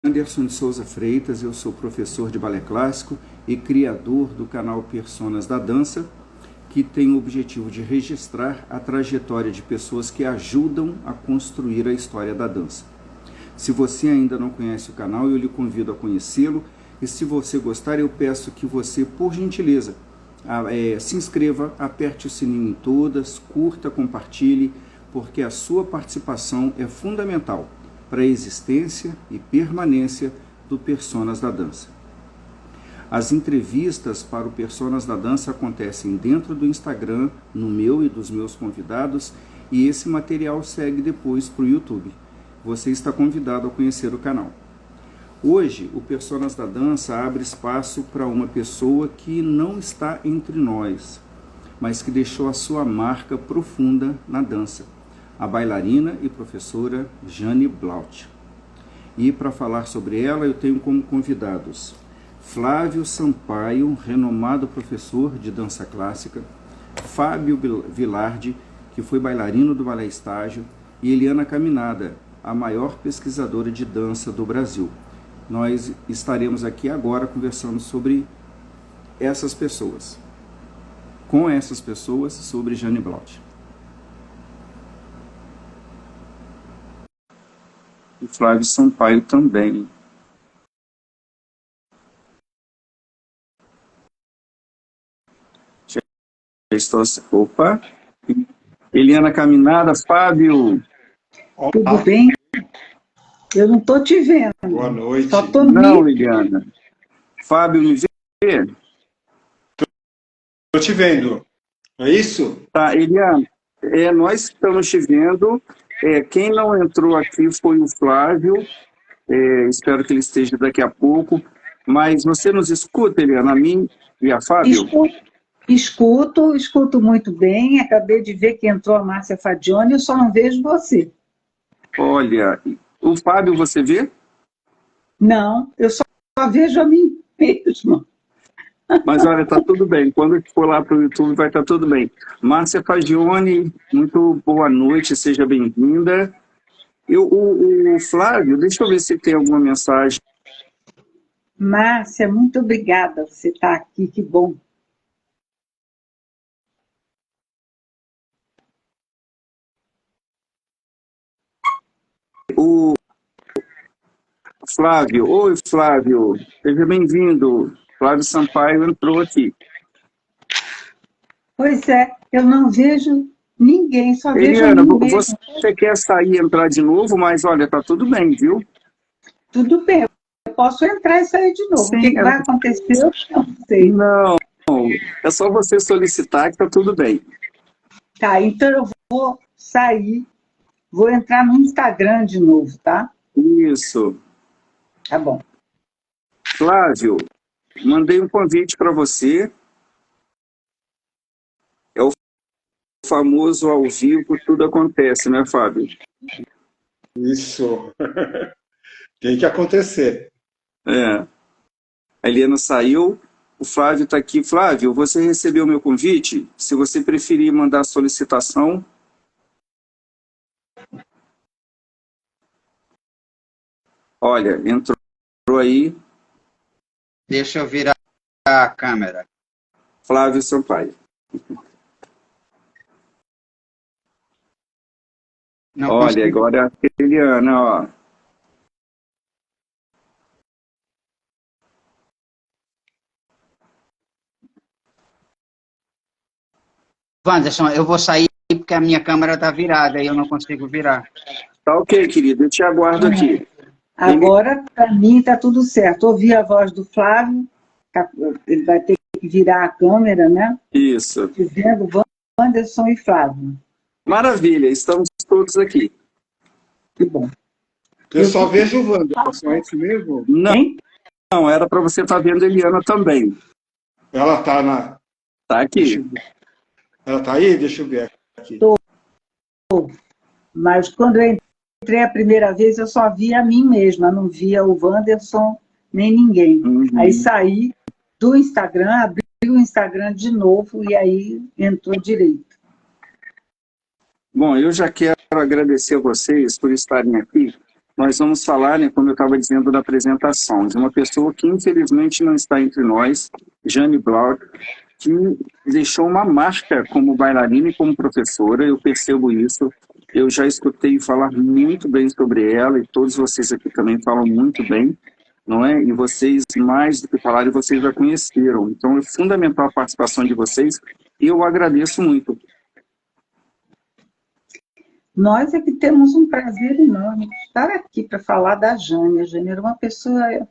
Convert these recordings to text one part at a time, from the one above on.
Anderson de Souza Freitas, eu sou professor de balé clássico e criador do canal Personas da Dança, que tem o objetivo de registrar a trajetória de pessoas que ajudam a construir a história da dança. Se você ainda não conhece o canal, eu lhe convido a conhecê-lo, e se você gostar, eu peço que você, por gentileza, se inscreva, aperte o sininho em todas, curta, compartilhe, porque a sua participação é fundamental para a existência e permanência do Personas da Dança. As entrevistas para o Personas da Dança acontecem dentro do Instagram, no meu e dos meus convidados, e esse material segue depois para o YouTube. Você está convidado a conhecer o canal. Hoje, o Personas da Dança abre espaço para uma pessoa que não está entre nós, mas que deixou a sua marca profunda na dança, a bailarina e professora Jane Blaut. E para falar sobre ela, eu tenho como convidados Flávio Sampaio, renomado professor de dança clássica, Fábio Vilardi, que foi bailarino do Balé Estágio, e Eliana Caminada, a maior pesquisadora de dança do Brasil. Nós estaremos aqui agora conversando sobre essas pessoas, com essas pessoas, sobre Jane Blaut. E Flávio Sampaio também. Já estou... Opa! Eliana Caminada, Fábio. Tudo bem? Eu não estou te vendo. Boa noite. Só tô Não, Eliana. Fábio, me vê? Estou te vendo. É isso? Tá, Eliana, nós estamos te vendo. Quem não entrou aqui foi o Flávio. Espero que ele esteja daqui a pouco. Mas você nos escuta, Eliana, a mim e a Fábio? Escuto muito bem. Acabei de ver que entrou a Márcia Fadione, eu só não vejo você. Olha, o Fábio você vê? Não, eu só vejo a mim mesma. Mas olha, tá tudo bem. Quando for lá para o YouTube vai estar tudo bem. Márcia Fadione, muito boa noite, seja bem-vinda. O Flávio, deixa eu ver se tem alguma mensagem. Márcia, muito obrigada por você estar aqui, que bom. O Flávio, oi Flávio, seja bem-vindo. Flávio Sampaio entrou aqui. Pois é, eu não vejo ninguém, só vejo Eliana, a mim mesma. você quer sair e entrar de novo, mas olha, tá tudo bem, viu? Tudo bem, eu posso entrar e sair de novo. Sim, o que vai acontecer, eu não sei. Não, é só você solicitar que tá tudo bem. Tá, então eu vou sair, vou entrar no Instagram de novo, tá? Isso. Tá bom. Flávio, mandei um convite para você. É o famoso ao vivo, tudo acontece, né, Fábio? Isso. Tem que acontecer. A Eliana saiu, o Flávio está aqui. Flávio, você recebeu o meu convite? Se você preferir mandar solicitação... Olha, entrou aí. Deixa eu virar a câmera. Flávio Sampaio. Não Olha, consigo. agora a Eliana, ó. Wanderson, eu vou sair porque a minha câmera está virada e eu não consigo virar. Tá ok, querido, eu te aguardo aqui. Agora, para mim, está tudo certo. Ouvi a voz do Flávio, ele vai ter que virar a câmera, né? Isso. Dizendo Wanderson e Flávio. Maravilha, estamos todos aqui. Que bom. Eu só vejo o Wanderson, é isso mesmo? Não, era para você estar vendo a Eliana também. Ela está na... Tá aqui. Ela está aí? Deixa eu ver aqui. Mas quando eu entrei a primeira vez, eu só via a mim mesma, não via o Wanderson nem ninguém. Aí saí do Instagram, abri o Instagram de novo e aí entrou direito. Bom, eu já quero agradecer a vocês por estarem aqui. nós vamos falar, né, como eu estava dizendo na apresentação, de uma pessoa que infelizmente não está entre nós, Jane Blaut, que deixou uma marca como bailarina e como professora. Eu percebo isso. Eu já escutei falar muito bem sobre ela, e todos vocês aqui também falam muito bem, não é? E vocês, mais do que falarem, vocês já conheceram. Então é fundamental a participação de vocês, e eu agradeço muito. Nós é que temos um prazer enorme de estar aqui para falar da Jane. A Jane era uma pessoa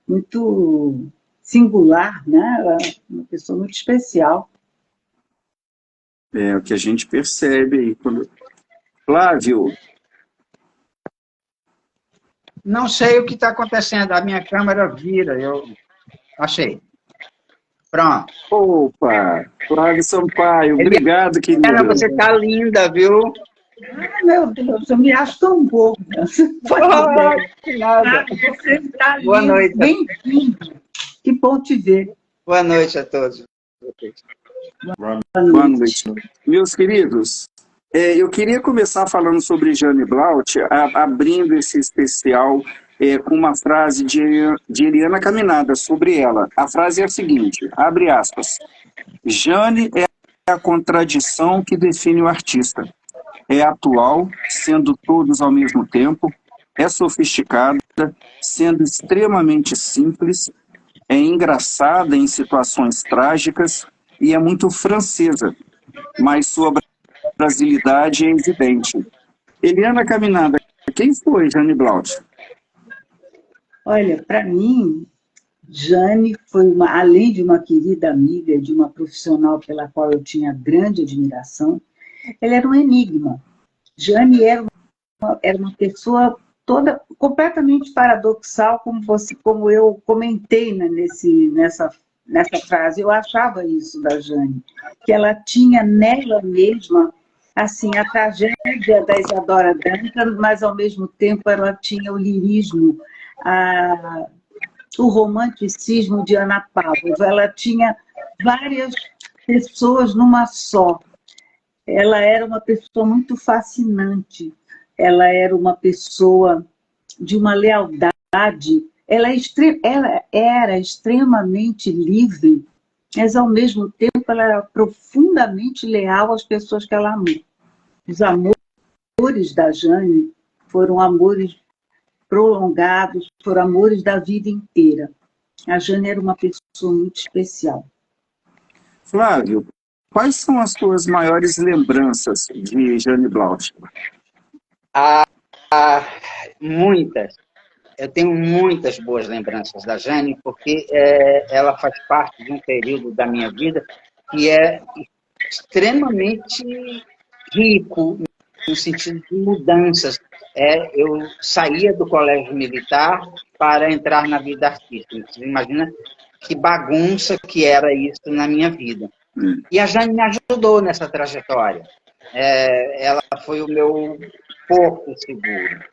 muito singular, né? Ela é uma pessoa muito especial. É o que a gente percebe aí. Flávio. Não sei o que está acontecendo, a minha câmera vira, eu achei. Pronto. Opa, Flávio Sampaio, obrigado, querida. Você está linda, viu? Ai, meu Deus, eu me acho tão gorda. Que nada. Você está lindo. Boa noite. Bem-vindo. Que bom te ver. Boa noite a todos. Boa noite. Meus queridos, eu queria começar falando sobre Jane Blaut, abrindo esse especial com uma frase de Eliana Caminada sobre ela. A frase é a seguinte, abre aspas, Jane é a contradição que define o artista. É atual, sendo todos ao mesmo tempo, é sofisticada, sendo extremamente simples, é engraçada em situações trágicas e é muito francesa, mas sua brasilidade é evidente. Eliana Caminada, quem foi Jane Blaut? Olha, para mim, Jane foi, além de uma querida amiga, de uma profissional pela qual eu tinha grande admiração, ela era um enigma. Jane era uma pessoa toda completamente paradoxal, como eu comentei, né, nessa frase. Eu achava isso da Jane, que ela tinha nela mesma assim, a tragédia da Isadora Duncan, mas ao mesmo tempo ela tinha o lirismo, o romanticismo de Ana Pavlova. Ela tinha várias pessoas numa só. Ela era uma pessoa muito fascinante, ela era uma pessoa de uma lealdade, ela era extremamente livre, mas ao mesmo tempo ela era profundamente leal às pessoas que ela amou. Os amores da Jane foram amores prolongados, foram amores da vida inteira. A Jane era uma pessoa muito especial. Flávio, quais são as suas maiores lembranças de Jane Blaut? Muitas. Eu tenho muitas boas lembranças da Jane, porque ela faz parte de um período da minha vida que é extremamente rico, no sentido de mudanças. Eu saía do colégio militar para entrar na vida artística. Você imagina que bagunça que era isso na minha vida. E a Jane me ajudou nessa trajetória. Ela foi o meu porto seguro.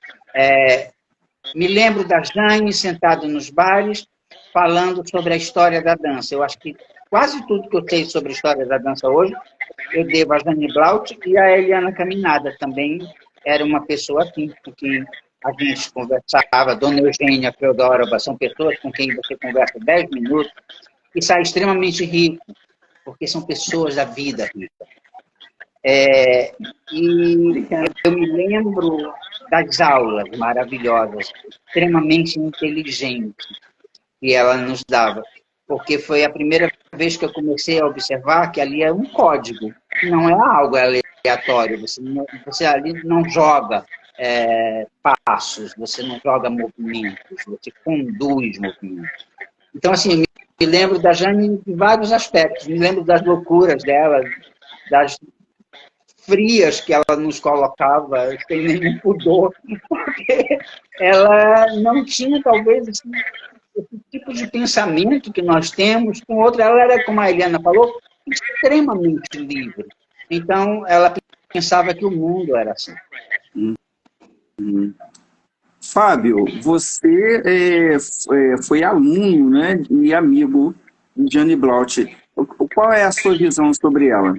Me lembro da Jane sentado nos bares, falando sobre a história da dança. Eu acho que quase tudo que eu sei sobre a história da dança hoje, eu devo a Jane Blaut e a Eliana Caminada. Também era uma pessoa assim, com quem a gente conversava. Dona Eugênia Feodorova, são pessoas com quem você conversa 10 minutos e sai extremamente rico, porque são pessoas da vida rica. E eu me lembro das aulas maravilhosas, extremamente inteligentes, que ela nos dava, porque foi a primeira vez que eu comecei a observar que ali é um código, não é algo aleatório, você ali não joga passos, você não joga movimentos, você conduz movimentos. Então, assim, me lembro da Jane em vários aspectos, me lembro das loucuras dela, das frias que ela nos colocava, sem nenhum pudor, porque ela não tinha, talvez, esse tipo de pensamento que nós temos com outra. Ela era, como a Eliana falou, extremamente livre. Então, ela pensava que o mundo era assim. Fábio, você foi aluno, né, e amigo de Jane Blaut. Qual é a sua visão sobre ela?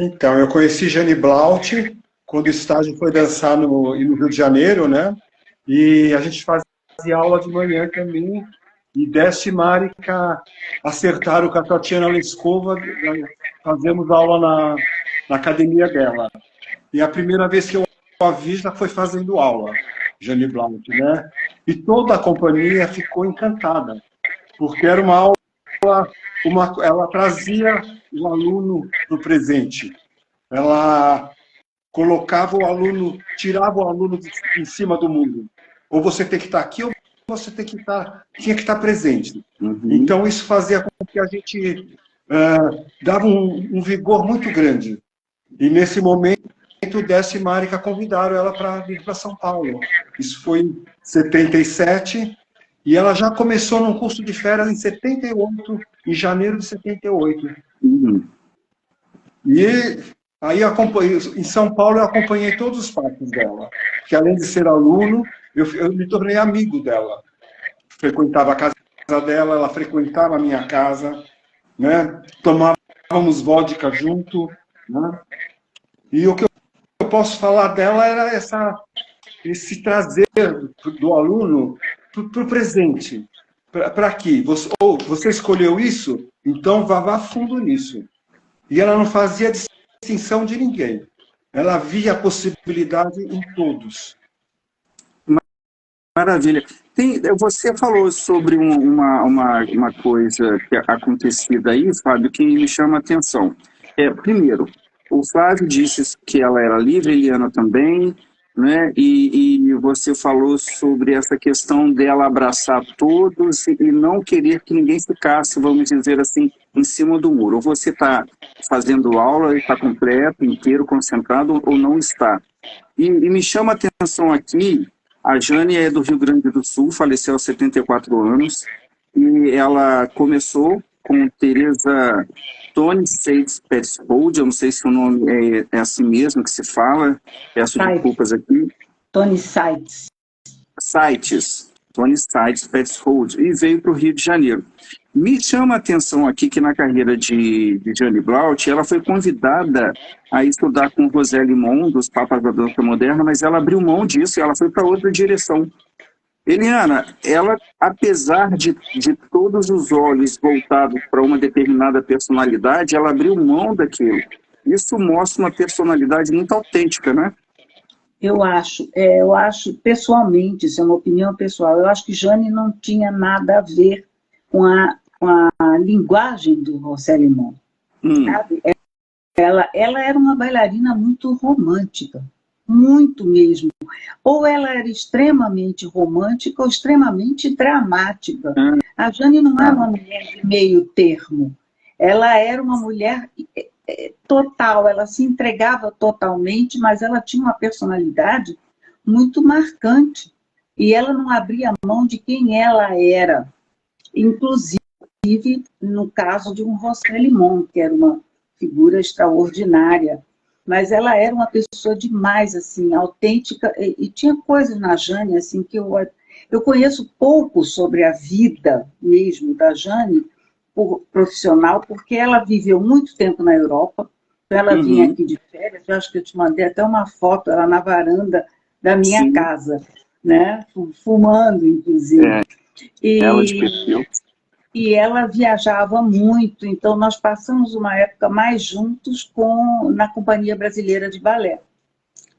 Então, eu conheci Jane Blaut quando o estágio foi dançar no Rio de Janeiro, né? E a gente fazia aula de manhã também, e Décio e Marica acertaram com a Tatiana Lescova, fazemos aula na academia dela. E a primeira vez que eu a vi já foi fazendo aula, Jane Blount, né? E toda a companhia ficou encantada, porque era uma aula, ela trazia o aluno para o presente. Ela colocava o aluno, tirava o aluno em cima do mundo. Ou você tem que estar aqui, ou você tinha que estar presente. Uhum. Então, isso fazia com que a gente dava um vigor muito grande. E, nesse momento, Décio e Marica convidaram ela para vir para São Paulo. Isso foi em 77, e ela já começou num curso de férias em 78, em janeiro de 78. Uhum. E aí, em São Paulo, eu acompanhei todos os passos dela. Que além de ser aluno, eu me tornei amigo dela. Frequentava a casa dela, ela frequentava a minha casa, né? Tomávamos vodka junto, né? E o que eu posso falar dela era esse trazer do aluno para o presente. Para aqui. Você escolheu isso? Então vá fundo nisso. E ela não fazia distinção de ninguém. Ela via a possibilidade em todos. Maravilha. Você falou sobre uma coisa que acontecida aí, Fábio, que me chama a atenção. Primeiro, o Flávio disse que ela era livre, Eliana também, né? E você falou sobre essa questão dela abraçar todos e não querer que ninguém ficasse, vamos dizer assim, em cima do muro. Ou você está fazendo aula e está completo, inteiro, concentrado, ou não está. E me chama a atenção aqui, a Jane é do Rio Grande do Sul, faleceu aos 74 anos, e ela começou com Teresa Tony Seitz Petzold, eu não sei se o nome é assim mesmo que se fala, peço desculpas aqui. Tony Seitz. Tony Seitz Petzold, e veio para o Rio de Janeiro. Me chama a atenção aqui que na carreira de Jane Blount, ela foi convidada a estudar com José Limon, dos Papas da Dança Moderna, mas ela abriu mão disso e ela foi para outra direção. Eliana, ela, apesar de todos os olhos voltados para uma determinada personalidade, ela abriu mão daquilo. Isso mostra uma personalidade muito autêntica, né? Eu acho pessoalmente, isso é uma opinião pessoal, eu acho que Jane não tinha nada a ver com a linguagem do José Limon. Sabe? Ela era uma bailarina muito romântica, muito mesmo. Ou ela era extremamente romântica ou extremamente dramática. A Jane não era uma mulher de meio termo. Ela era uma mulher total, ela se entregava totalmente, mas ela tinha uma personalidade muito marcante. E ela não abria mão de quem ela era. Inclusive, no caso de um José Limon, que era uma figura extraordinária. Mas ela era uma pessoa demais, assim, autêntica, e tinha coisas na Jane, assim, que eu conheço pouco sobre a vida mesmo da Jane, profissional, porque ela viveu muito tempo na Europa, ela vinha aqui de férias, eu acho que eu te mandei até uma foto, ela na varanda da minha casa, né, fumando, inclusive. Ela de perfil. E ela viajava muito, então nós passamos uma época mais juntos na Companhia Brasileira de Balé.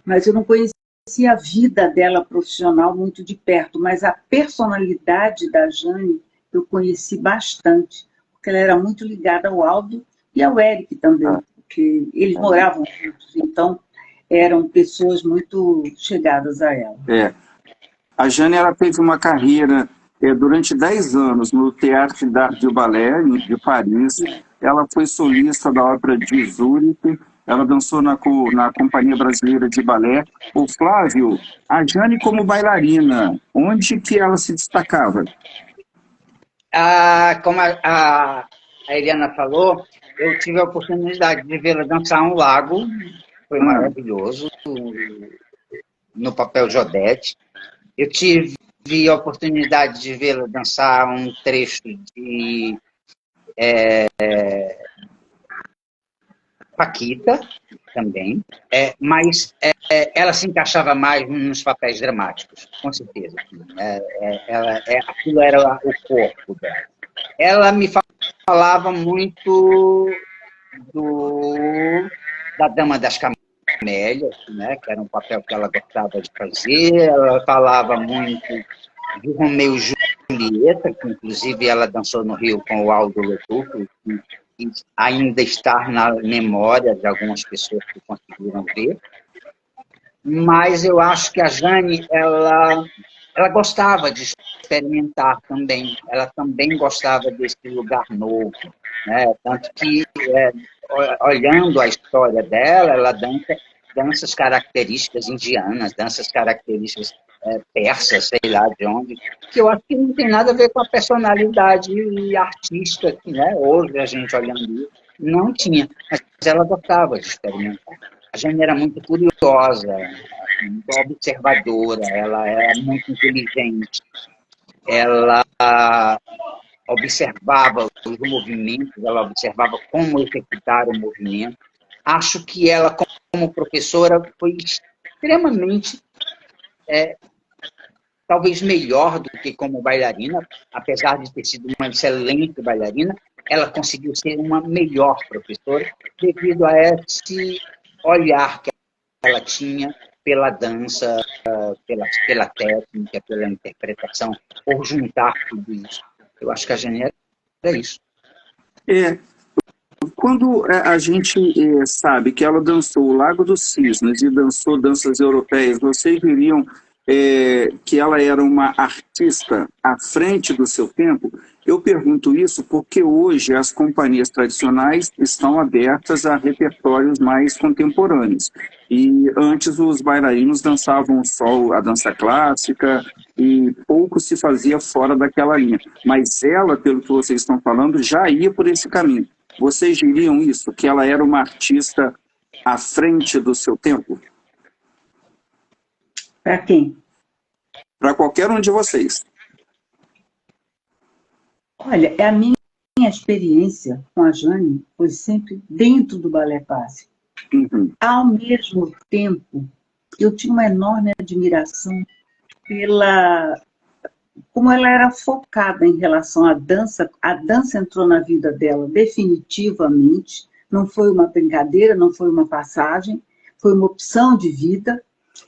Mas eu não conhecia a vida dela profissional muito de perto, mas a personalidade da Jane eu conheci bastante, porque ela era muito ligada ao Aldo e ao Eric também, porque eles moravam juntos, então eram pessoas muito chegadas a ela. A Jane, ela teve uma carreira durante 10 anos no Théâtre d'Art du Ballet de Paris. Ela foi solista da ópera de Zurique. Ela dançou na Companhia Brasileira de Balé. O Flávio, a Jane como bailarina, onde que ela se destacava? Como a Eliana falou, eu tive a oportunidade de vê-la dançar um lago, foi maravilhoso, no papel Jodette. Eu tive a oportunidade de vê-la dançar um trecho de Paquita também, ela se encaixava mais nos papéis dramáticos, com certeza. Aquilo era o corpo dela. Ela me falava muito da Dama das Camélias, né, que era um papel que ela gostava de fazer. Ela falava muito de Romeu e Julieta, que inclusive ela dançou no Rio com o Aldo Leduc, que ainda está na memória de algumas pessoas que conseguiram ver. Mas eu acho que a Jane, ela gostava de experimentar também. Ela também gostava desse lugar novo, né? Tanto que, olhando a história dela, ela dança danças características indianas, danças características persas, sei lá de onde, que eu acho que não tem nada a ver com a personalidade artística que, né, hoje a gente olhando isso, não tinha, mas ela gostava de experimentar. A Jane era muito curiosa, muito observadora, ela era muito inteligente, ela observava os movimentos, ela observava como executar o movimento. Acho que ela, como professora, foi extremamente, talvez melhor do que como bailarina, apesar de ter sido uma excelente bailarina, ela conseguiu ser uma melhor professora devido a esse olhar que ela tinha pela dança, pela técnica, pela interpretação, por juntar tudo isso. Eu acho que a Jane era isso. Quando a gente sabe que ela dançou o Lago dos Cisnes e dançou danças europeias, vocês diriam que ela era uma artista à frente do seu tempo? Eu pergunto isso porque hoje as companhias tradicionais estão abertas a repertórios mais contemporâneos. E antes os bailarinos dançavam só a dança clássica e pouco se fazia fora daquela linha. Mas ela, pelo que vocês estão falando, já ia por esse caminho. Vocês diriam isso, que ela era uma artista à frente do seu tempo? Para quem? Para qualquer um de vocês. Olha, a minha experiência com a Jane foi sempre dentro do balé clássico. Uhum. Ao mesmo tempo, eu tinha uma enorme admiração como ela era focada em relação à dança. A dança entrou na vida dela definitivamente, não foi uma brincadeira, não foi uma passagem, foi uma opção de vida.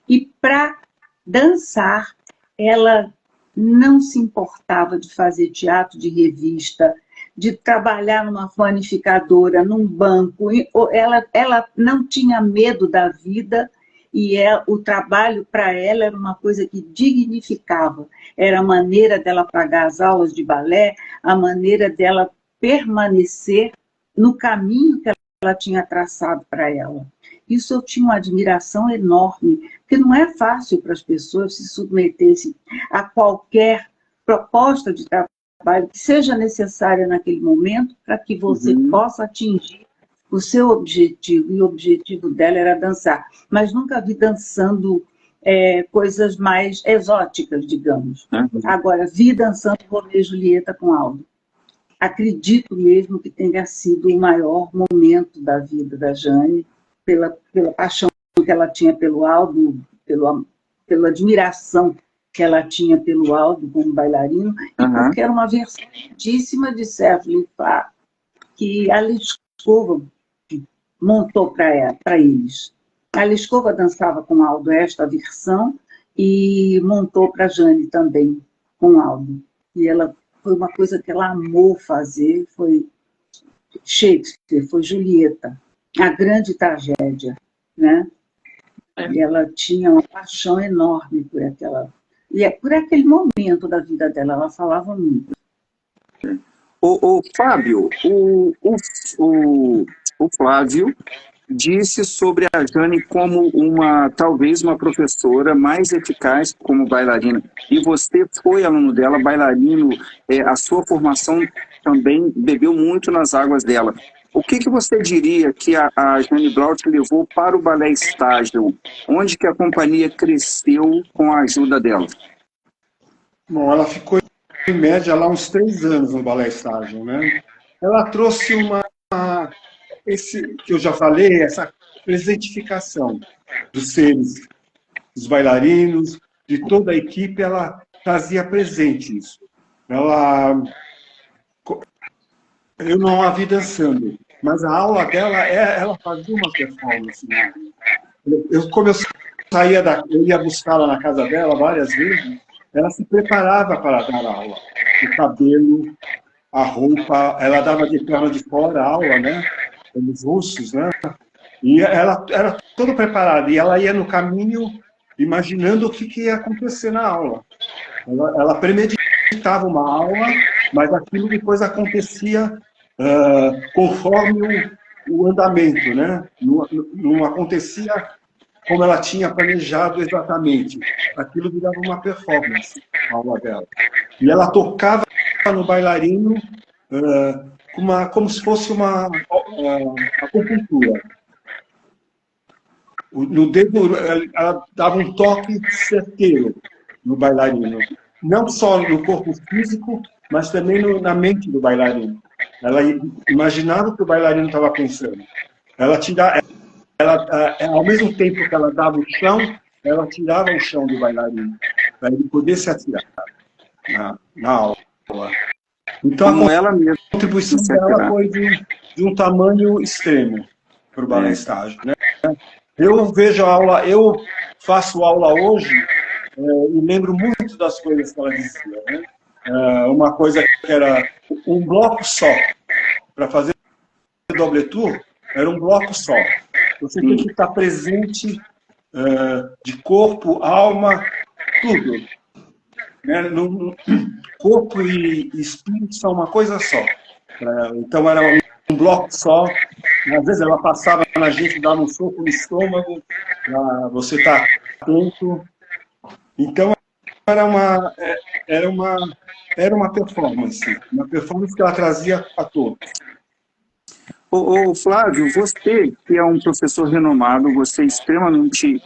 E para dançar, ela não se importava de fazer teatro de revista, de trabalhar numa panificadora, num banco. Ela não tinha medo da vida e o trabalho para ela era uma coisa que dignificava. Era a maneira dela pagar as aulas de balé, a maneira dela permanecer no caminho que ela tinha traçado para ela. Isso eu tinha uma admiração enorme, porque não é fácil para as pessoas se submeterem a qualquer proposta de trabalho que seja necessária naquele momento para que você possa atingir o seu objetivo, e o objetivo dela era dançar. Mas nunca vi dançando coisas mais exóticas, digamos. Agora, vi dançando Romeu e Julieta com Aldo. Acredito mesmo que tenha sido o maior momento da vida da Jane, pela paixão que ela tinha pelo Aldo, pela admiração que ela tinha pelo Aldo como bailarino, e porque era uma versão lindíssima de Sérgio Lifar, que a Liskova montou para eles. A Liskova dançava com Aldo esta versão e montou para a Jane também, com Aldo. E ela foi uma coisa que ela amou fazer, foi Shakespeare, foi Julieta, a grande tragédia, né? E ela tinha uma paixão enorme por aquele momento da vida dela, ela falava muito. O Fábio, o Flávio disse sobre a Jane como talvez uma professora mais eficaz como bailarina. E você foi aluno dela, bailarino, a sua formação também bebeu muito nas águas dela. O que você diria que a Jane Blaut levou para o balé estágio? Onde que a companhia cresceu com a ajuda dela? Bom, ela ficou em média lá uns 3 anos no balé estágio, né? Ela trouxe esse que eu já falei, essa presentificação dos seres, dos bailarinos, de toda a equipe, ela trazia presente isso. Eu não a vi dançando, mas a aula dela, ela fazia uma performance. Né? Como eu saía eu ia buscá-la na casa dela várias vezes, ela se preparava para dar aula. O cabelo, a roupa, ela dava de perna de fora a aula, né? Pelos russos, né? E ela era toda preparada, e ela ia no caminho imaginando o que ia acontecer na aula. Ela premeditava uma aula, mas aquilo depois acontecia conforme o andamento, né? Não acontecia como ela tinha planejado exatamente. Aquilo virava uma performance, a aula dela. E ela tocava no bailarino como se fosse uma acupuntura. No dedo, ela dava um toque certeiro no bailarino. Não só no corpo físico, mas também na mente do bailarino. Ela imaginava o que o bailarino estava pensando. Ao mesmo tempo que ela dava o chão, ela tirava o chão do bailarino, para ele poder se atirar na aula. Então, a contribuição dela foi de um tamanho extremo para o balé estágio, né? Eu vejo a aula, eu faço aula hoje e lembro muito das coisas que ela dizia, né? Uma coisa que era um bloco só. Para fazer doble tour, era um bloco só. Você tem que estar presente de corpo, alma, tudo. Né? Corpo e espírito são uma coisa só. Então era um bloco só. Às vezes ela passava na gente, dava um soco no estômago, você está atento. Então era uma performance que ela trazia a todos. Ô, Flávio, você que é um professor renomado, você é extremamente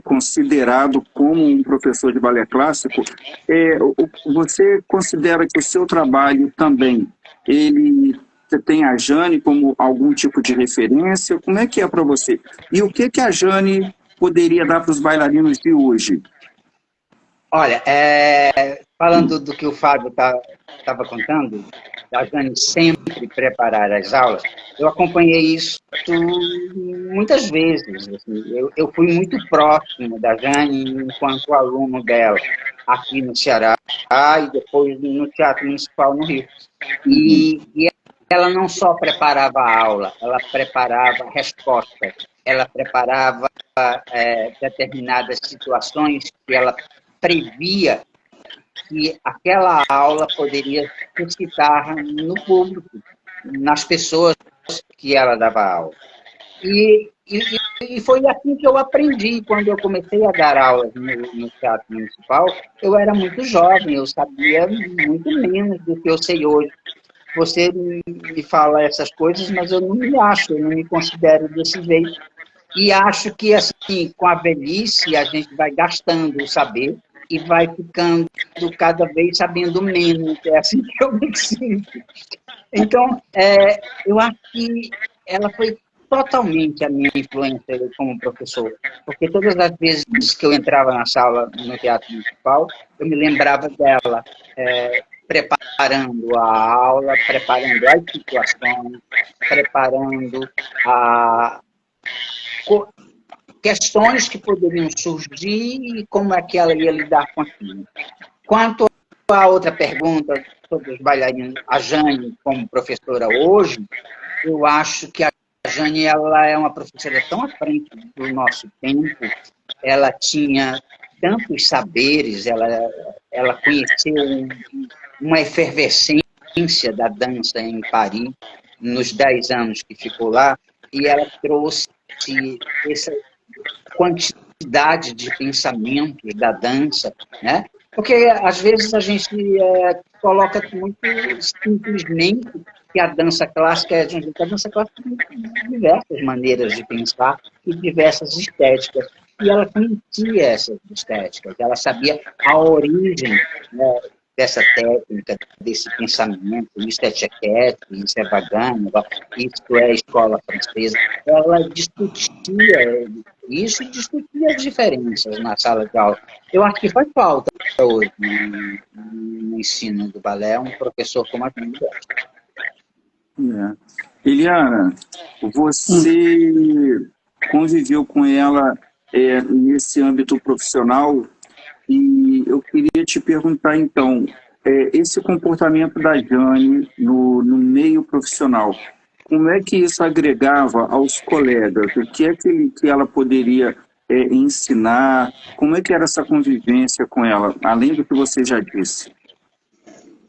considerado como um professor de balé clássico, você considera que o seu trabalho também, ele tem a Jane como algum tipo de referência? Como é que é para você? E o que a Jane poderia dar para os bailarinos de hoje? Olha, falando do que o Fábio estava contando, a Jane sempre preparar as aulas, eu acompanhei isso muitas vezes. Assim, eu fui muito próximo da Jane enquanto aluno dela, aqui no Ceará e depois no Teatro Municipal no Rio. E ela não só preparava a aula, ela preparava respostas, ela preparava determinadas situações que ela previa que aquela aula poderia suscitar no público, nas pessoas que ela dava aula. E foi assim que eu aprendi. Quando eu comecei a dar aulas no Teatro Municipal, eu era muito jovem, eu sabia muito menos do que eu sei hoje. Você me fala essas coisas, mas eu não me acho, eu não me considero desse jeito. E acho que, assim, com a velhice, a gente vai gastando o saber e vai ficando cada vez sabendo menos. É assim que eu me sinto. Então, eu acho que ela foi totalmente a minha influência como professor, porque todas as vezes que eu entrava na sala no Teatro Municipal, eu me lembrava dela, preparando a aula, preparando as situações, preparando questões que poderiam surgir e como é que ela ia lidar com aquilo. Quanto à outra pergunta sobre os bailarinos, a Jane como professora hoje, eu acho que a Jane ela é uma professora tão à frente do nosso tempo, ela tinha tantos saberes, ela conheceu uma efervescência da dança em Paris, nos 10 anos que ficou lá, e ela trouxe essa quantidade de pensamentos da dança, né? Porque, às vezes, a gente coloca muito simplesmente que a dança clássica a dança clássica tem diversas maneiras de pensar e diversas estéticas. E ela conhecia essas estéticas, ela sabia a origem, né, dessa técnica, desse pensamento, isso é Chequete, isso é Wagner, isso é escola francesa. Ela discutia isso e discutia as diferenças na sala de aula. Eu acho que faz falta hoje no ensino do balé um professor como a Jane. Eliana, você conviveu com ela nesse âmbito profissional e eu queria te perguntar, então, esse comportamento da Jane no meio profissional, como é que isso agregava aos colegas? O que é que ela poderia ensinar? Como é que era essa convivência com ela, além do que você já disse?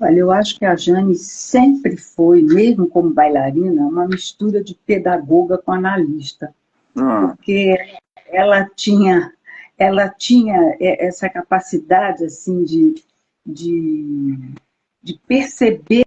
Olha, eu acho que a Jane sempre foi, mesmo como bailarina, uma mistura de pedagoga com analista. Porque ela tinha essa capacidade assim, de perceber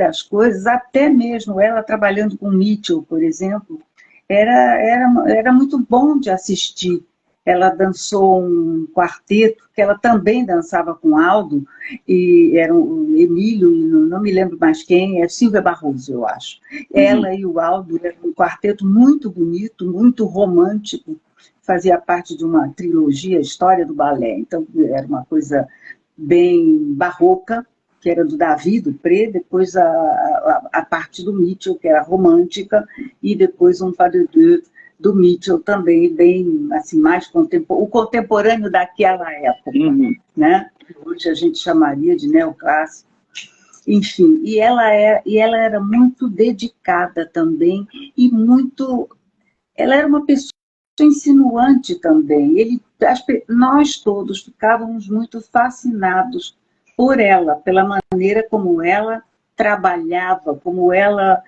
as coisas, até mesmo ela trabalhando com Mitchell, por exemplo, era muito bom de assistir. Ela dançou um quarteto, que ela também dançava com Aldo, e era o Emílio, e não me lembro mais quem, é Silvia Barroso, eu acho. Ela e o Aldo eram um quarteto muito bonito, muito romântico, fazia parte de uma trilogia, História do Balé, então era uma coisa bem barroca, que era do Davi, do Pré, depois a parte do Mitchell, que era romântica, e depois um pas de deux do Mitchell também, bem, assim, mais contemporâneo, o contemporâneo daquela época, né? Hoje a gente chamaria de neoclássico. Enfim, e ela era muito dedicada também, e ela era uma pessoa insinuante também. Nós todos ficávamos muito fascinados por ela, pela maneira como ela trabalhava, como ela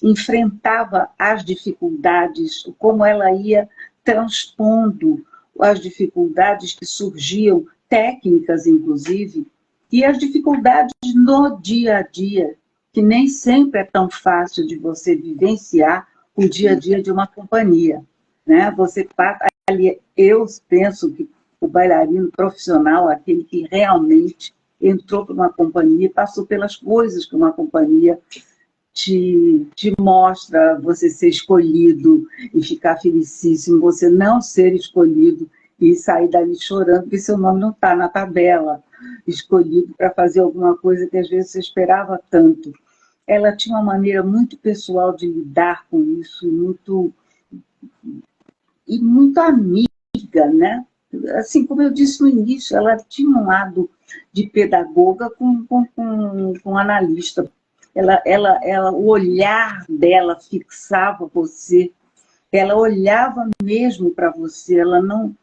enfrentava as dificuldades, como ela ia transpondo as dificuldades que surgiam, técnicas inclusive, e as dificuldades no dia a dia, que nem sempre é tão fácil de você vivenciar o dia a dia de uma companhia, né? Você passa ali, eu penso que o bailarino profissional, aquele que realmente entrou para uma companhia, passou pelas coisas que uma companhia te mostra, você ser escolhido e ficar felicíssimo, você não ser escolhido e sair dali chorando porque seu nome não está na tabela, escolhido para fazer alguma coisa que às vezes você esperava tanto. Ela tinha uma maneira muito pessoal de lidar com isso, muito amiga, né? Assim, como eu disse no início, ela tinha um lado de pedagoga com analista. O olhar dela fixava você, ela olhava mesmo para você, ela não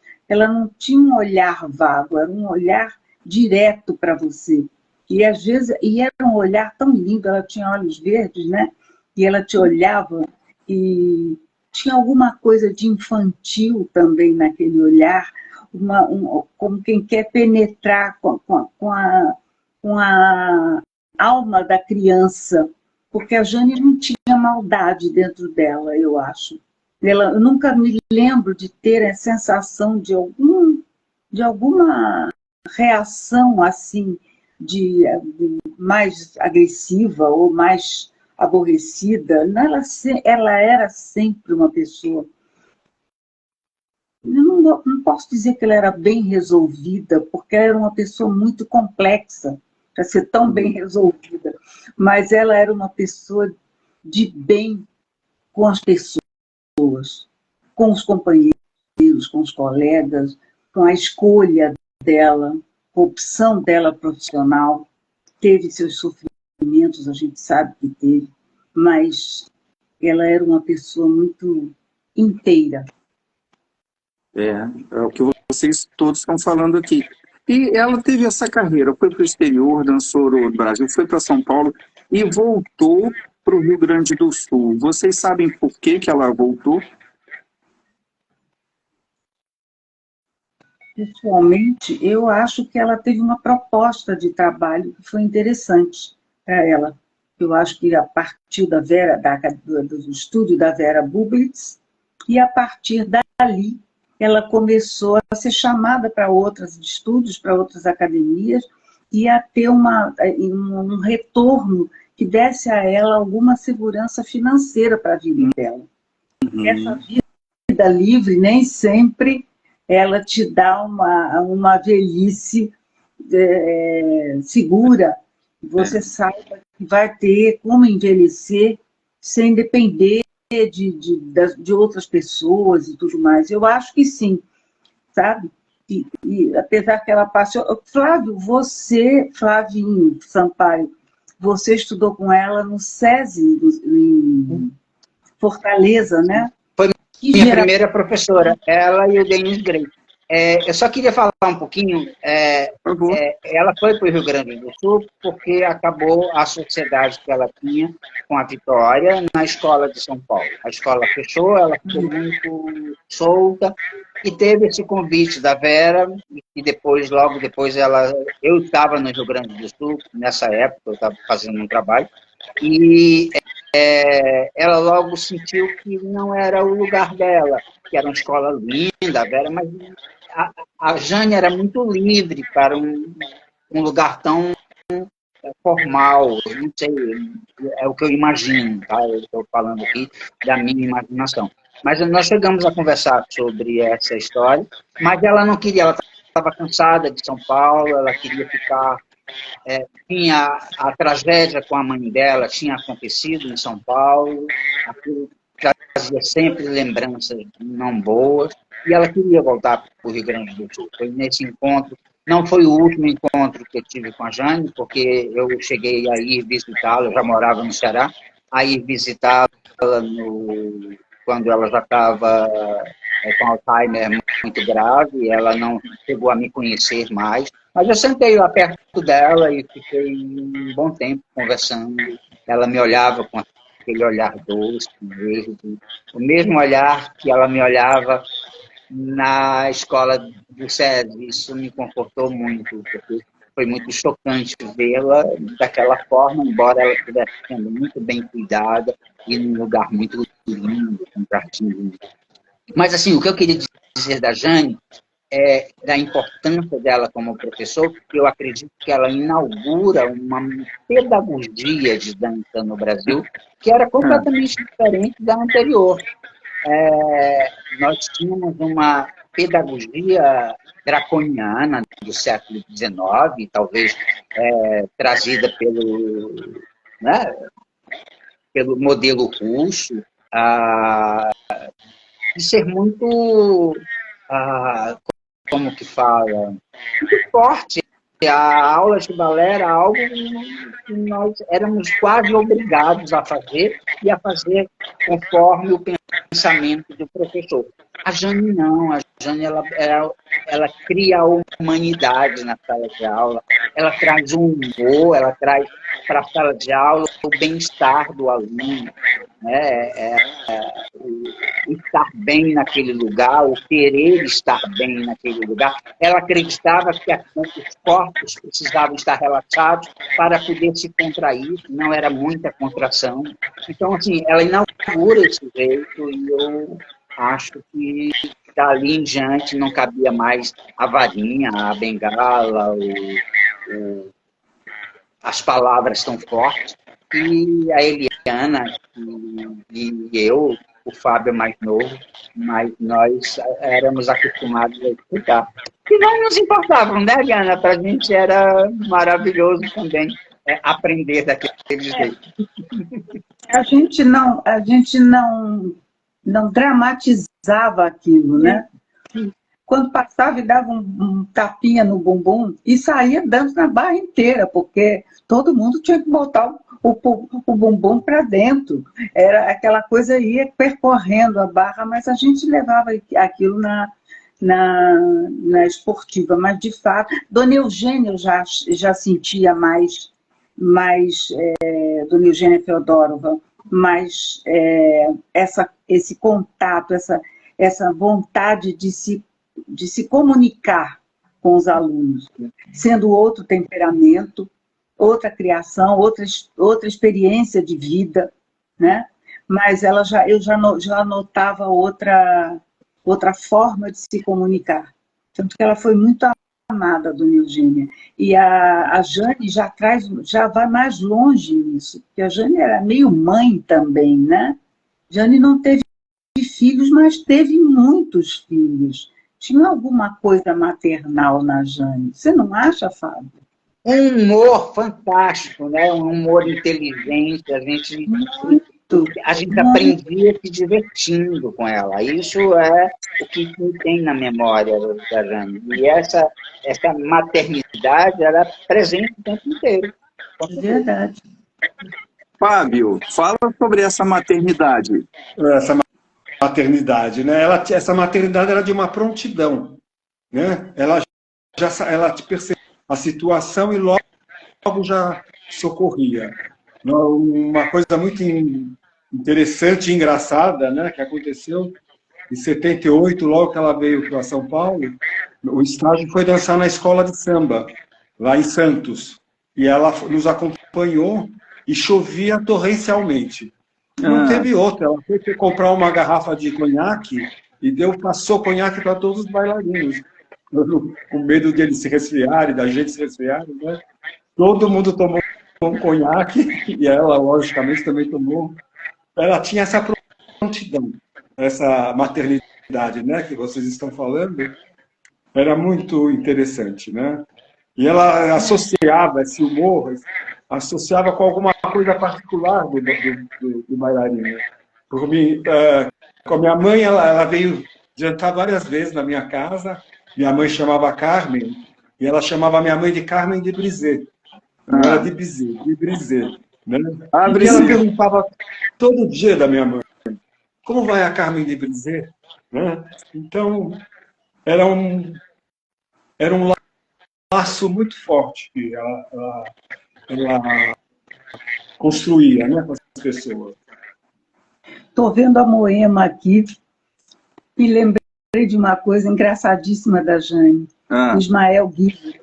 tinha um olhar vago, era um olhar direto para você. E às vezes, era um olhar tão lindo, ela tinha olhos verdes, né? E ela te olhava e tinha alguma coisa de infantil também naquele olhar, como quem quer penetrar com a alma da criança, porque a Jane não tinha maldade dentro dela, eu acho. Eu nunca me lembro de ter a sensação de alguma reação assim, mais agressiva ou mais aborrecida. Ela era sempre uma pessoa... Eu não posso dizer que ela era bem resolvida, porque ela era uma pessoa muito complexa para ser tão bem resolvida, mas ela era uma pessoa de bem com as pessoas, com os companheiros, com os colegas, com a escolha dela, com a opção dela profissional. Teve seus sofrimentos, a gente sabe que teve, mas ela era uma pessoa muito inteira. É o que vocês todos estão falando aqui. E ela teve essa carreira, foi para o exterior, dançou no Brasil, foi para São Paulo e voltou para o Rio Grande do Sul. Vocês sabem por que ela voltou? Pessoalmente, eu acho que ela teve uma proposta de trabalho que foi interessante para ela. Eu acho que a partir do estúdio da Vera Bublitz, e a partir dali ela começou a ser chamada para outros estúdios, para outras academias, ia ter um retorno que desse a ela alguma segurança financeira para a vida dela. Essa vida livre nem sempre ela te dá uma velhice segura. Você saiba que vai ter como envelhecer sem depender de outras pessoas e tudo mais. Eu acho que sim, sabe? E apesar que ela passou... Flavinho Sampaio, você estudou com ela no SESI, em Fortaleza, né? Foi minha primeira professora, ela e o Denis Grey. Eu só queria falar um pouquinho. Ela foi para o Rio Grande do Sul porque acabou a sociedade que ela tinha com a Vitória na escola de São Paulo. A escola fechou, ela ficou muito solta e teve esse convite da Vera e depois, logo depois, eu estava no Rio Grande do Sul, nessa época, eu estava fazendo um trabalho, e ela logo sentiu que não era o lugar dela, que era uma escola linda, a Vera, mas a Jane era muito livre para um lugar tão formal, não sei, é o que eu imagino, tá? Eu estou falando aqui da minha imaginação. Mas nós chegamos a conversar sobre essa história, mas ela não queria, ela estava cansada de São Paulo, ela queria ficar... tinha a tragédia com a mãe dela, tinha acontecido em São Paulo, aquilo trazia sempre lembranças não boas, e ela queria voltar para o Rio Grande do Sul. Foi nesse encontro, não foi o último encontro que eu tive com a Jane, porque eu cheguei a ir visitá-la, eu já morava no Ceará, a ir visitá-la quando ela já estava com Alzheimer muito grave, ela não chegou a me conhecer mais, mas eu sentei lá perto dela e fiquei um bom tempo conversando. Ela me olhava com aquele olhar doce, verde, o mesmo olhar que ela me olhava na escola do SESI. Isso me confortou muito, porque foi muito chocante vê-la daquela forma, embora ela estivesse sendo muito bem cuidada e num lugar muito lindo, com jardim. Mas, assim, o que eu queria dizer da Jane da importância dela como professor, porque eu acredito que ela inaugura uma pedagogia de dança no Brasil que era completamente diferente da anterior. Nós tínhamos uma pedagogia draconiana do século XIX, talvez trazida pelo modelo russo, de ser muito... como que fala? Muito forte. A aula de balé era algo que nós éramos quase obrigados a fazer e a fazer conforme o pensamento do professor. A Jane não. A Jane ela cria a humanidade na sala de aula. Ela traz um humor, ela traz para a sala de aula o bem-estar do aluno, né? O estar bem naquele lugar, o querer estar bem naquele lugar. Ela acreditava que os corpos precisavam estar relaxados para poder se contrair, não era muita contração. Então, assim, ela inaugura esse jeito e eu acho que dali em diante não cabia mais a varinha, a bengala, as palavras tão fortes. E a Eliana e eu, o Fábio mais novo, mas nós éramos acostumados a escutar. E não nos importavam, né, Eliana? Para a gente era maravilhoso também aprender daquele jeito. A gente não dramatizava aquilo, né? Quando passava e dava um tapinha no bumbum e saía dando na barra inteira, porque todo mundo tinha que botar o bumbum para dentro. Era aquela coisa, ia percorrendo a barra, mas a gente levava aquilo na esportiva. Mas, de fato, Dona Eugênia eu já sentia mais Dona Eugênia Feodorova, mas esse contato, essa vontade de se comunicar com os alunos, sendo outro temperamento, outra criação, outra experiência de vida, né? Mas eu já notava outra forma de se comunicar. Tanto que ela foi muito nada, dona Eugênia. E a Jane já vai mais longe nisso, porque a Jane era meio mãe também, né? Jane não teve filhos, mas teve muitos filhos. Tinha alguma coisa maternal na Jane. Você não acha, Fábio? Um humor fantástico, né? Um humor inteligente, a gente aprendia se divertindo com ela. Isso é o que tem na memória da Jane. E essa maternidade era presente o tempo inteiro. É verdade. Fábio, fala sobre essa maternidade. Essa maternidade, né? Essa maternidade era de uma prontidão, né? Ela percebia a situação e logo já socorria. Uma coisa muito interessante e engraçada, né, que aconteceu em 78, logo que ela veio para São Paulo, o estágio foi dançar na escola de samba, lá em Santos. E ela nos acompanhou e chovia torrencialmente. Não teve outra. Ela foi comprar uma garrafa de conhaque e passou conhaque para todos os bailarinos. Com medo de eles se resfriarem, da gente se resfriar, né? Todo mundo tomou um conhaque e ela, logicamente, também tomou. Ela tinha essa prontidão, essa maternidade, né, que vocês estão falando. Era muito interessante, né? E ela associava esse humor, associava com alguma coisa particular do bailarino. Com a minha mãe, ela veio jantar várias vezes na minha casa. Minha mãe chamava Carmen, e ela chamava minha mãe de Carmen de Brizet. Não era de Bizet, de Brizet. Né? E ela perguntava todo dia da minha mãe, como vai a Carmen de Brizet? Né? Então, era um laço muito forte que ela construía, né, com as pessoas. Estou vendo a Moema aqui e lembrei de uma coisa engraçadíssima da Jane. O Ismael Guido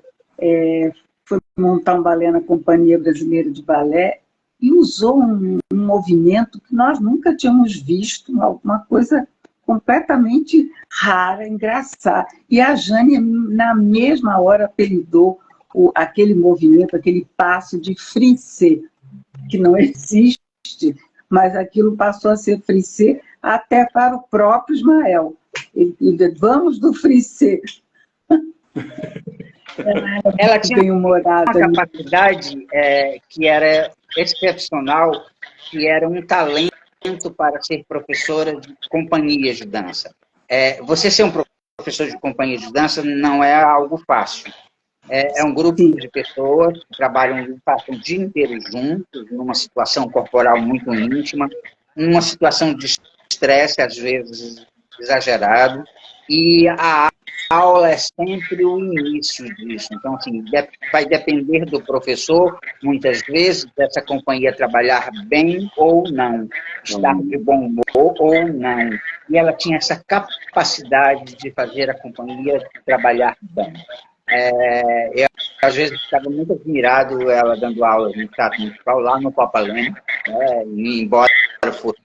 foi montar um balé na Companhia Brasileira de Balé e usou um movimento que nós nunca tínhamos visto, uma coisa completamente rara, engraçada. E a Jane, na mesma hora, apelidou aquele movimento, aquele passo de frisé, que não existe, mas aquilo passou a ser frisé até para o próprio Ismael. Vamos do frisé. Ela tinha uma capacidade que era excepcional, que era um talento para ser professora de companhias de dança. Você ser um professor de companhia de dança não é algo fácil. É um grupo de pessoas que passam o dia inteiro juntos, numa situação corporal muito íntima, numa situação de estresse, às vezes exagerado, e a aula é sempre o início disso. Então, assim, vai depender do professor, muitas vezes, dessa companhia trabalhar bem ou não, estar de bom humor ou não. E ela tinha essa capacidade de fazer a companhia trabalhar bem. Eu, às vezes, ficava muito admirado ela dando aulas no Teatro Municipal, lá no Papalema, e embora fosse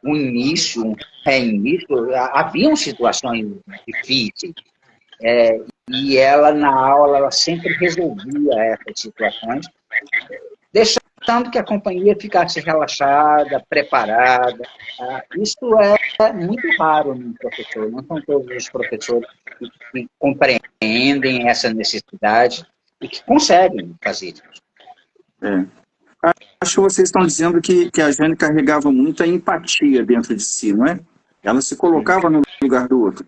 um início, um reinício, haviam situações difíceis. E ela, na aula, ela sempre resolvia essas situações, deixando que a companhia ficasse relaxada, preparada. Isso é muito raro no professor, não são todos os professores que compreendem essa necessidade e que conseguem fazer isso. Acho que vocês estão dizendo que a Jane carregava muita empatia dentro de si, não é? Ela se colocava no lugar do outro.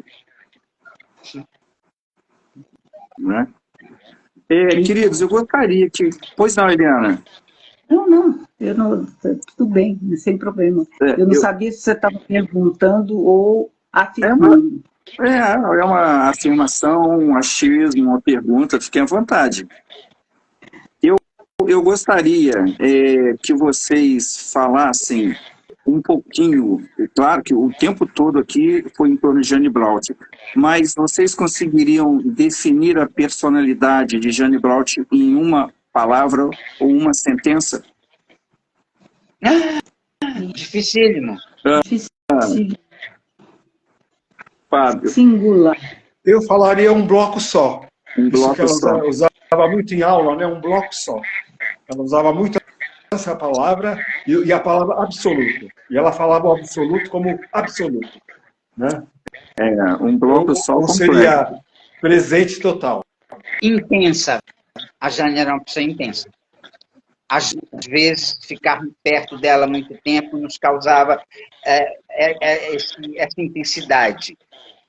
Não é? Queridos, eu gostaria que... Pois não, Eliana? Não, tudo bem, sem problema. Eu não sabia se você estava perguntando ou afirmando. É uma afirmação, um achismo, uma pergunta, fiquem à vontade. Eu gostaria que vocês falassem um pouquinho, claro que o tempo todo aqui foi em torno de Jane Blaut, mas vocês conseguiriam definir a personalidade de Jane Blaut em uma palavra ou uma sentença? Dificílimo. Difícil. Fábio. Singular. Eu falaria um bloco só. Um Isso bloco que ela só. usava muito em aula, né? Um bloco só. Ela usava muito essa palavra e a palavra absoluto. E ela falava o absoluto como absoluto, né? Um bloco só Ou completo. seria presente total. Intensa. A Jane era uma pessoa intensa. Às vezes, ficar perto dela muito tempo nos causava essa intensidade.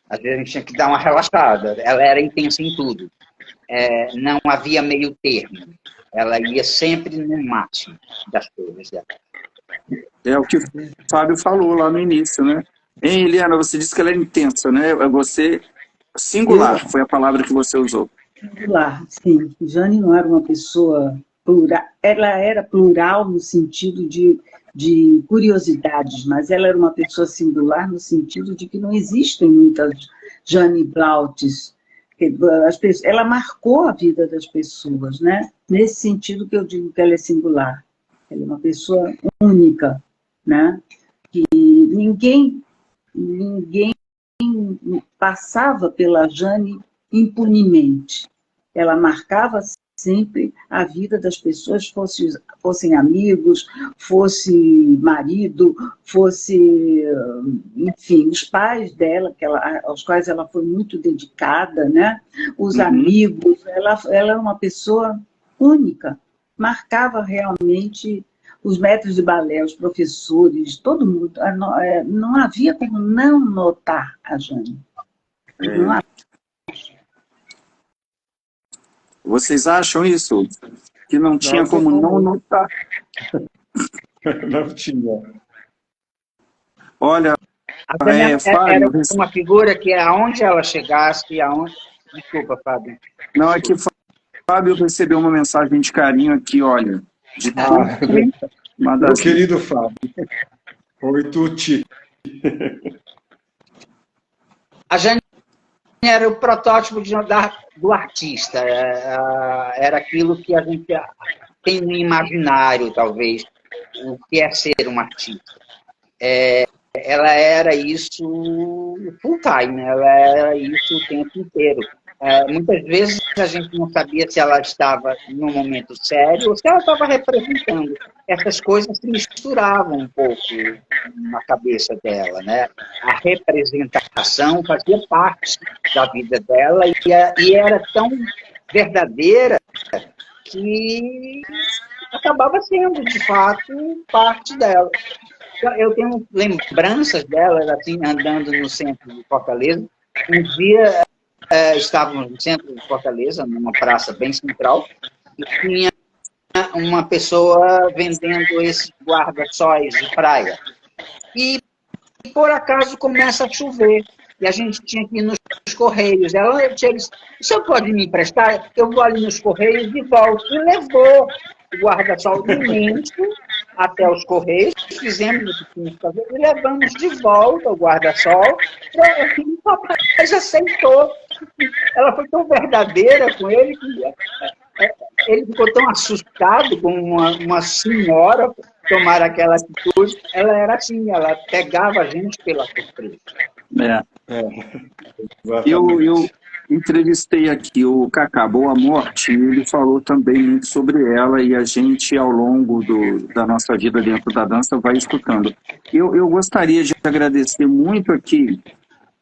Às vezes a gente tinha que dar uma relaxada. Ela era intensa em tudo. Não havia meio termo. Ela ia sempre no máximo das coisas dela. É o que o Fábio falou lá no início, né? Hein, Eliana, você disse que ela é intensa, né? Você, singular, foi a palavra que você usou. Singular, sim. Jane não era uma pessoa plural, ela era plural no sentido de curiosidades, mas ela era uma pessoa singular no sentido de que não existem muitas Jane Blautes. Ela marcou a vida das pessoas, né? Nesse sentido que eu digo que ela é singular. Ela é uma pessoa única, né? Que ninguém passava pela Jane impunemente. Ela marcava sempre a vida das pessoas, fossem amigos, fosse marido, fosse, enfim, os pais dela, aos quais ela foi muito dedicada, né? Os amigos, ela era uma pessoa única, marcava realmente os mestres de balé, os professores, todo mundo. Não havia como não notar a Jane. Não havia. Vocês acham isso? Que não tinha como não notar? Não tinha. Olha, Era Fábio... uma figura que aonde ela chegasse, Desculpa, Fábio. Não, é que Fábio recebeu uma mensagem de carinho aqui, olha, de Tuti. Meu querido Fábio. Oi, Tuti. A Jane era o protótipo do artista. Era aquilo que a gente tem no imaginário, talvez, o que é ser um artista. Ela era isso full time, ela era isso o tempo inteiro. Muitas vezes a gente não sabia se ela estava num momento sério ou se ela estava representando. Essas coisas se misturavam um pouco na cabeça dela, né? A representação fazia parte da vida dela e era tão verdadeira que acabava sendo, de fato, parte dela. Eu tenho lembranças dela, assim, andando no centro de Fortaleza. Um dia estávamos no centro de Fortaleza, numa praça bem central, e tinha uma pessoa vendendo esses guarda-sóis de praia. E, por acaso, começa a chover. E a gente tinha que ir nos Correios. Ela disse, o senhor pode me emprestar? Eu vou ali nos Correios e volto. E levou o guarda-sol imenso até os Correios, fizemos o que tínhamos que fazer e levamos de volta o guarda-sol. O papai já aceitou. Ela foi tão verdadeira com ele que ele ficou tão assustado com uma senhora tomar aquela atitude. Ela era assim, ela pegava a gente pela surpresa. Eu entrevistei aqui o Cacá Boa Morte e ele falou também muito sobre ela e a gente, ao longo da nossa vida dentro da dança, vai escutando. Eu gostaria de agradecer muito aqui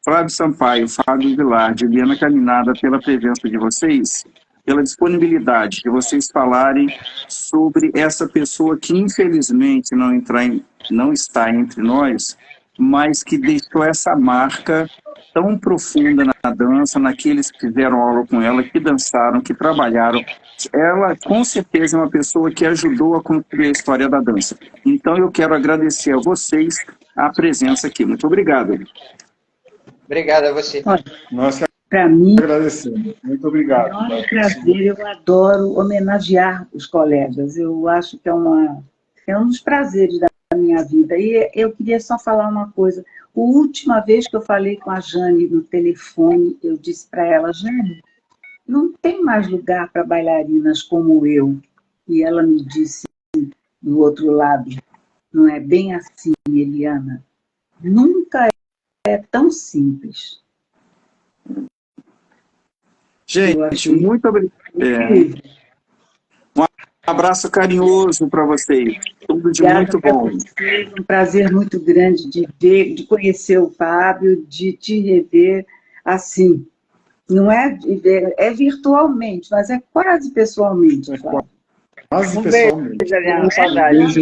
Flávio Sampaio, Fábio Vilar, Eliana Caminada, pela presença de vocês, pela disponibilidade de vocês falarem sobre essa pessoa que, infelizmente, não está entre nós, mas que deixou essa marca tão profunda na dança, naqueles que fizeram aula com ela, que dançaram, que trabalharam. Ela, com certeza, é uma pessoa que ajudou a construir a história da dança. Então, eu quero agradecer a vocês a presença aqui. Muito obrigado. Obrigado a você. Nós Para mim, agradecemos. Muito obrigado. É um prazer, eu adoro homenagear os colegas. Eu acho que é um dos prazeres da minha vida. E eu queria só falar uma coisa. A última vez que eu falei com a Jane no telefone, eu disse para ela, Jane, não tem mais lugar para bailarinas como eu. E ela me disse do outro lado, não é bem assim, Eliana. Nunca é tão simples. Gente, muito obrigado. Um abraço carinhoso para vocês. Tudo de muito bom. Vocês, um prazer muito grande de ver, de conhecer o Fábio, de te rever assim. Não é, virtualmente, mas é quase pessoalmente, Flávio. Quase pessoalmente. Beijo, Adriana, saudade.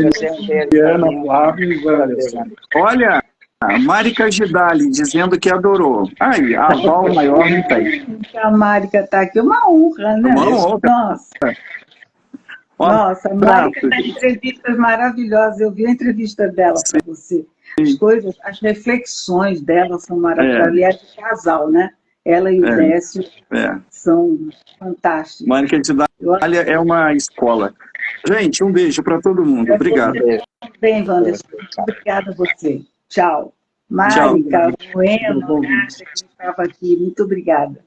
Olha, a Marica Gidali dizendo que adorou. Aí, a Val maior não tem. A Marica está aqui, uma honra, né? Uma honra. Nossa. Nossa, a Marica dá entrevistas maravilhosas. Eu vi a entrevista dela para você. As coisas, as reflexões dela são maravilhosas. Aliás, de casal, né? Ela e o Décio são fantásticos. Marica Gidali é uma escola. Gente, um beijo para todo mundo. Obrigado. Bem, Wanderson. Obrigada a você. Tchau. Marica, Bueno, que estava aqui. Muito obrigada.